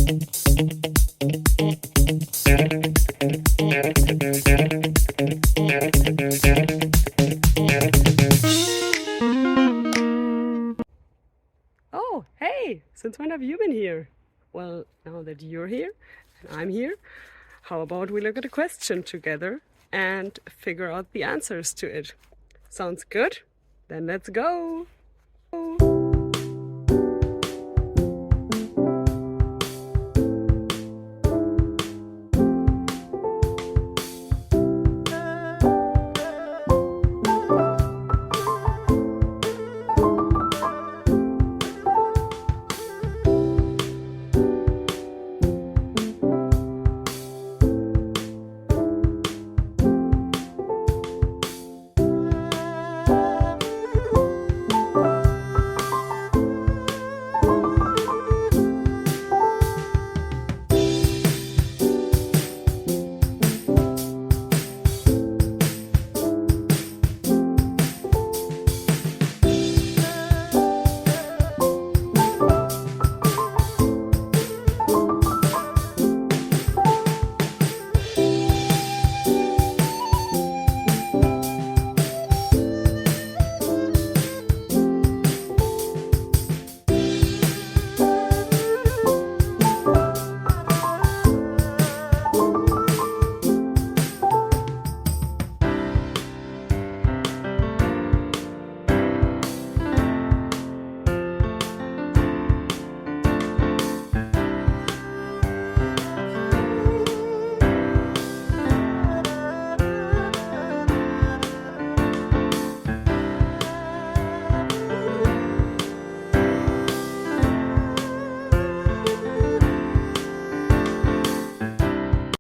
Oh, hey, since when have you been here? Well, now that you're here and I'm here, how about we look at a question together and figure out the answers to it? Sounds good? Then let's go!